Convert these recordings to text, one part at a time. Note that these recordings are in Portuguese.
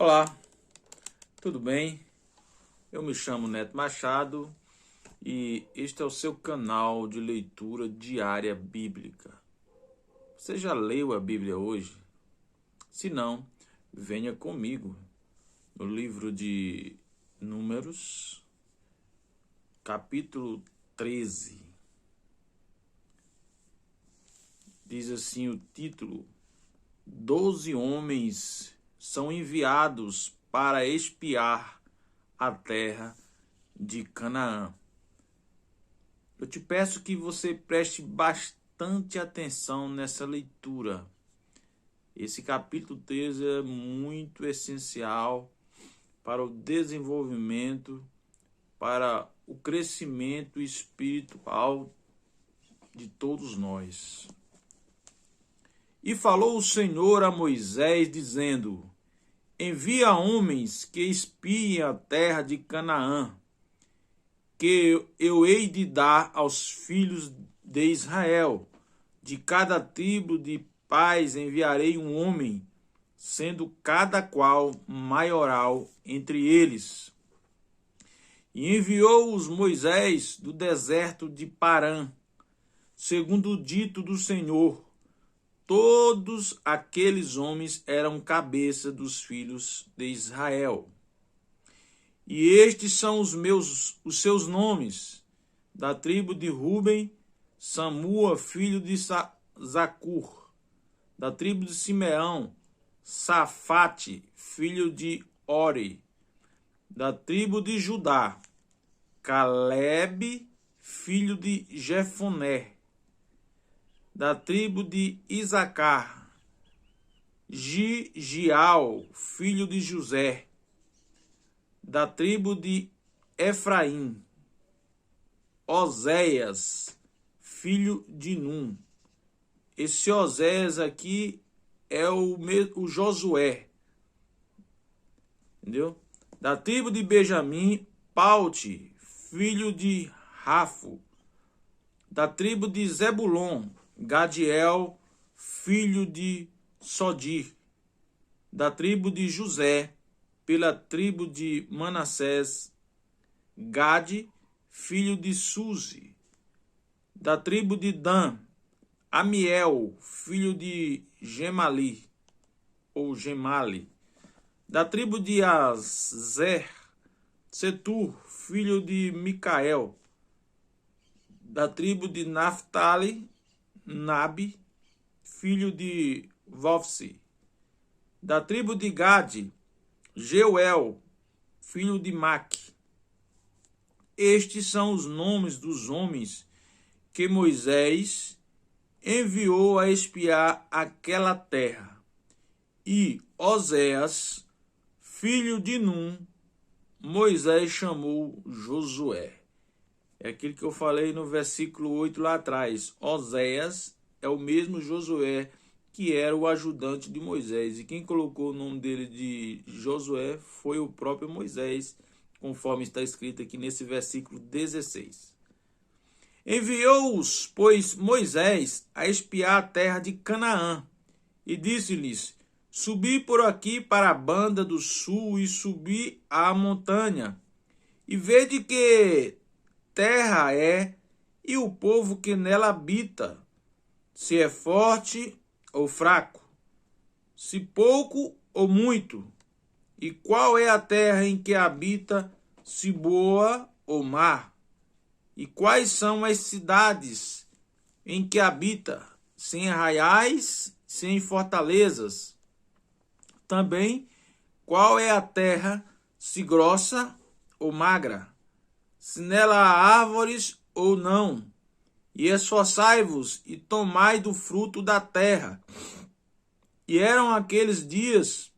Olá, tudo bem? Eu me chamo Neto Machado e este é o seu canal de leitura diária bíblica. Você já leu a Bíblia hoje? Se não, venha comigo no livro de Números, capítulo 13. Diz assim o título: 12 homens são enviados para espiar a terra de Canaã. Eu te peço que você preste bastante atenção nessa leitura. Esse capítulo 13 é muito essencial para o desenvolvimento, para o crescimento espiritual de todos nós. E falou o Senhor a Moisés, dizendo: envia homens que espiem a terra de Canaã, que eu hei de dar aos filhos de Israel. De cada tribo de pais enviarei um homem, sendo cada qual maioral entre eles. E enviou-os Moisés do deserto de Parã, segundo o dito do Senhor. Todos aqueles homens eram cabeça dos filhos de Israel. E estes são os seus nomes: da tribo de Ruben, Samua, filho de Zacur; da tribo de Simeão, Safate, filho de Ori; da tribo de Judá, Calebe, filho de Jefoné; da tribo de Isacar, Gial, filho de José; da tribo de Efraim, Oséias, filho de Num. Esse Oséias aqui é o Josué, entendeu? Da tribo de Benjamim, Paute, filho de Rafo; da tribo de Zebulon, Gadiel, filho de Sodir; da tribo de José, pela tribo de Manassés, Gade, filho de Suzi; da tribo de Dan, Amiel, filho de Gemali, ou Gemali; da tribo de Azer, Setur, filho de Micael; da tribo de Naphtali, Nabi, filho de Vofsi; da tribo de Gade, Jeuel, filho de Maque. Estes são os nomes dos homens que Moisés enviou a espiar aquela terra. E Oséias, filho de Num, Moisés chamou Josué. É aquilo que eu falei no versículo 8 lá atrás. Oséias é o mesmo Josué que era o ajudante de Moisés. E quem colocou o nome dele de Josué foi o próprio Moisés, conforme está escrito aqui nesse versículo 16. Enviou-os, pois, Moisés a espiar a terra de Canaã, e disse-lhes: subi por aqui para a banda do sul e subi à montanha, e vede que terra é, e o povo que nela habita, se é forte ou fraco, se pouco ou muito, e qual é a terra em que habita, se boa ou má, e quais são as cidades em que habita, sem arraiais, sem fortalezas. Também qual é a terra, se grossa ou magra, se nela há árvores ou não. E esforçai-vos e tomai do fruto da terra. E eram aqueles dias,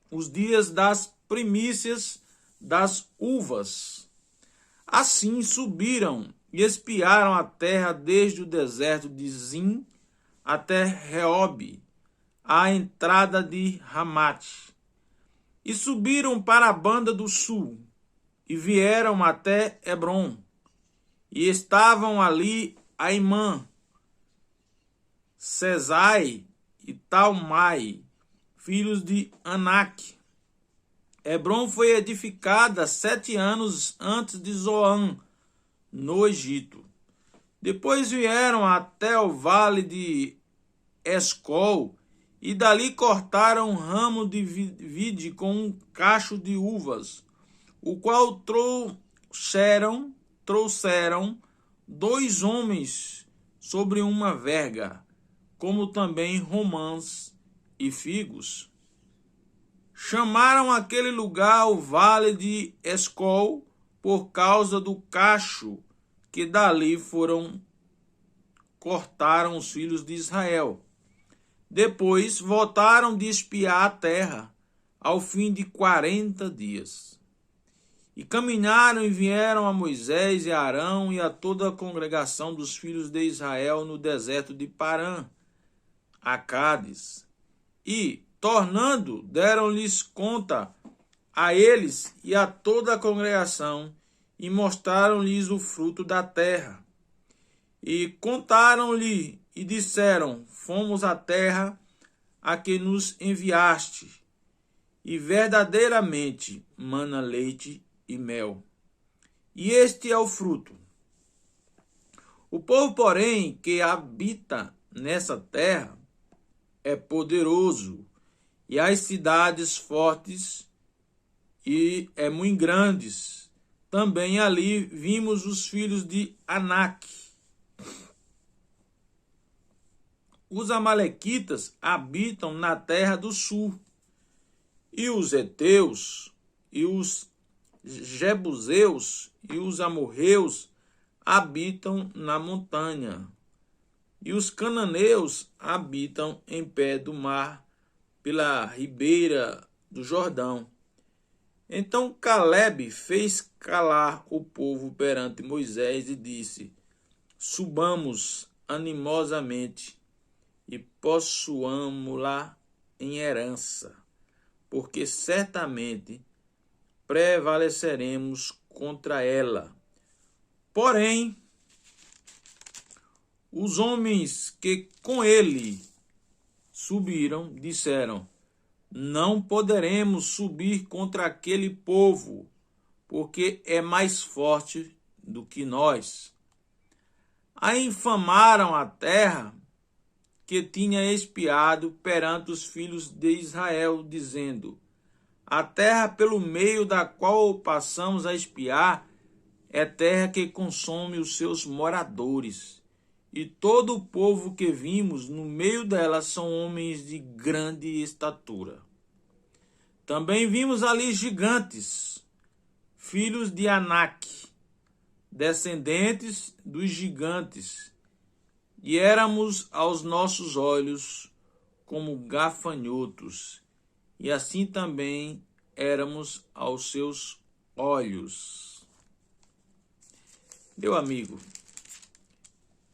os dias das primícias das uvas. Assim subiram e espiaram a terra desde o deserto de Zim até Reobe, à entrada de Ramate. E subiram para a banda do sul, e vieram até Hebrom, e estavam ali Aimã, Sesai e Talmai, filhos de Anak, Hebrom foi edificada 7 anos antes de Zoan, no Egito. Depois vieram até o vale de Escol, e dali cortaram um ramo de vide com um cacho de uvas, o qual trouxeram 2 homens sobre uma verga, como também romãs e figos. Chamaram aquele lugar o vale de Escol, por causa do cacho que dali cortaram os filhos de Israel. Depois voltaram de espiar a terra, ao fim de 40 dias. E caminharam e vieram a Moisés e a Arão e a toda a congregação dos filhos de Israel no deserto de Parã, a Cádiz. E, tornando, deram-lhes conta a eles e a toda a congregação, e mostraram-lhes o fruto da terra. E contaram-lhe e disseram: fomos à terra a que nos enviaste, e verdadeiramente mana leite e mel. E este é o fruto. O povo, porém, que habita nessa terra é poderoso, e as cidades fortes e muito grandes. Também ali vimos os filhos de Anak. Os amalequitas habitam na terra do sul, e os heteus, e os jebuseus, e os amorreus habitam na montanha, e os cananeus habitam em pé do mar, pela ribeira do Jordão. Então Caleb fez calar o povo perante Moisés e disse: subamos animosamente e possuamo-la em herança, porque certamente prevaleceremos contra ela. Porém, os homens que com ele subiram disseram: não poderemos subir contra aquele povo, porque é mais forte do que nós. Aí infamaram a terra que tinha espiado perante os filhos de Israel, dizendo: a terra pelo meio da qual passamos a espiar é terra que consome os seus moradores, e todo o povo que vimos no meio dela são homens de grande estatura. Também vimos ali gigantes, filhos de Anak, descendentes dos gigantes, e éramos aos nossos olhos como gafanhotos, e assim também éramos aos seus olhos. Meu amigo,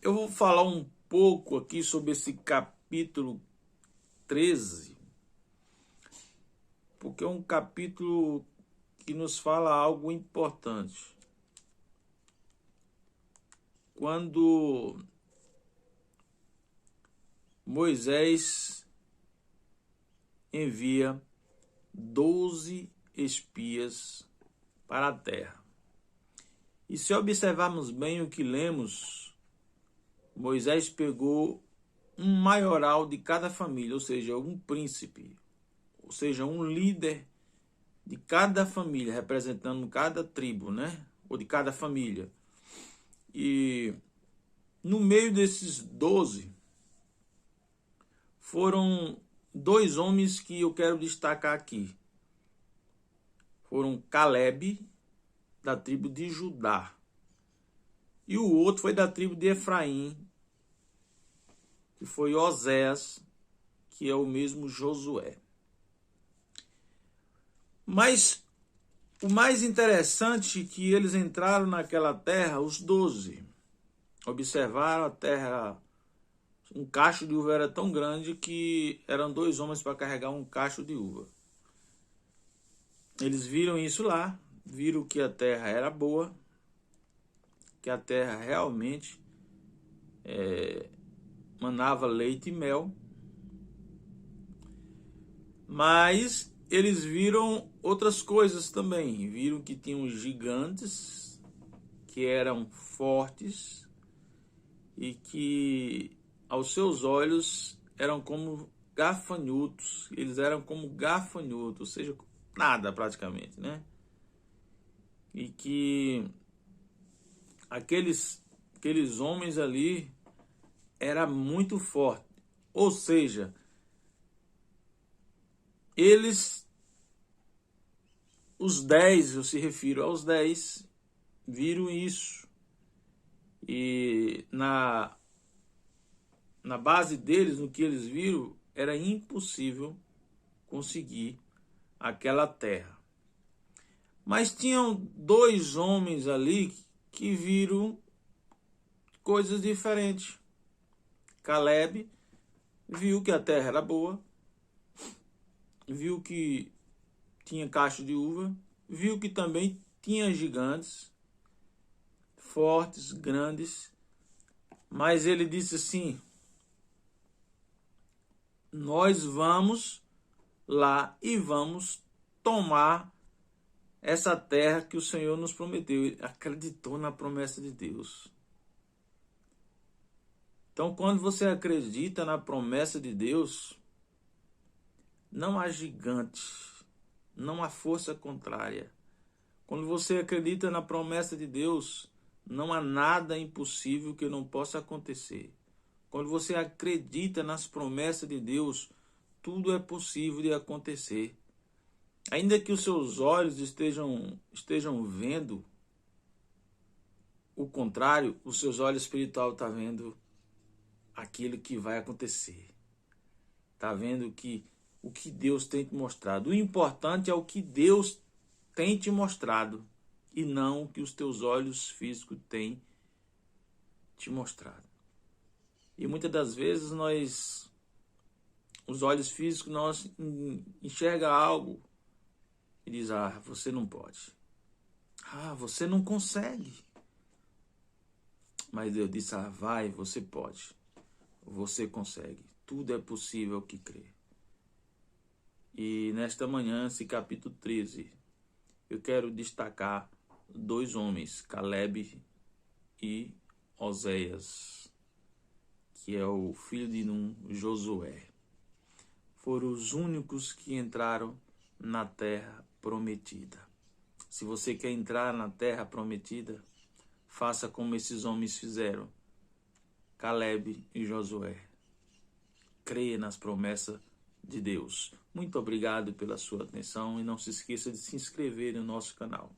eu vou falar um pouco aqui sobre esse capítulo 13, porque é um capítulo que nos fala algo importante. Quando Moisés envia 12 espias para a terra. E se observarmos bem o que lemos, Moisés pegou um maioral de cada família, ou seja, um príncipe, ou seja, um líder de cada família, representando cada tribo, né? Ou de cada família. E no meio desses 12, foram 2 homens que eu quero destacar aqui. Foram Caleb, da tribo de Judá, e o outro foi da tribo de Efraim, que foi Oséias, que é o mesmo Josué. Mas o mais interessante é que eles entraram naquela terra, os 12. Observaram a terra, um cacho de uva era tão grande que eram 2 homens para carregar um cacho de uva. Eles viram isso lá, viram que a terra era boa, que a terra realmente manava leite e mel. Mas eles viram outras coisas também. Viram que tinham gigantes que eram fortes e que aos seus olhos eram como gafanhotos. Eles eram como gafanhotos, ou seja, nada praticamente, né? E que aqueles homens ali era muito forte. Ou seja, eles, os 10, eu se refiro aos 10, viram isso. E na base deles, no que eles viram, era impossível conseguir aquela terra. Mas tinham 2 homens ali que viram coisas diferentes. Caleb viu que a terra era boa, viu que tinha cacho de uva, viu que também tinha gigantes, fortes, grandes, mas ele disse assim: nós vamos lá e vamos tomar essa terra que o Senhor nos prometeu. Ele acreditou na promessa de Deus. Então, quando você acredita na promessa de Deus, não há gigante, não há força contrária. Quando você acredita na promessa de Deus, não há nada impossível que não possa acontecer. Quando você acredita nas promessas de Deus, tudo é possível de acontecer. Ainda que os seus olhos estejam vendo o contrário, o seu olho espiritual está vendo aquilo que vai acontecer. Está vendo que o que Deus tem te mostrado. O importante é o que Deus tem te mostrado e não o que os teus olhos físicos têm te mostrado. E muitas das vezes os olhos físicos, nós enxerga algo e diz: ah, você não pode. Ah, você não consegue. Mas Deus disse: ah, vai, você pode. Você consegue. Tudo é possível que crê. E nesta manhã, esse capítulo 13, eu quero destacar 2 homens, Caleb e Oséias, que é o filho de Num, Josué. Foram os únicos que entraram na terra prometida. Se você quer entrar na terra prometida, faça como esses homens fizeram, Caleb e Josué. Creia nas promessas de Deus. Muito obrigado pela sua atenção e não se esqueça de se inscrever no nosso canal.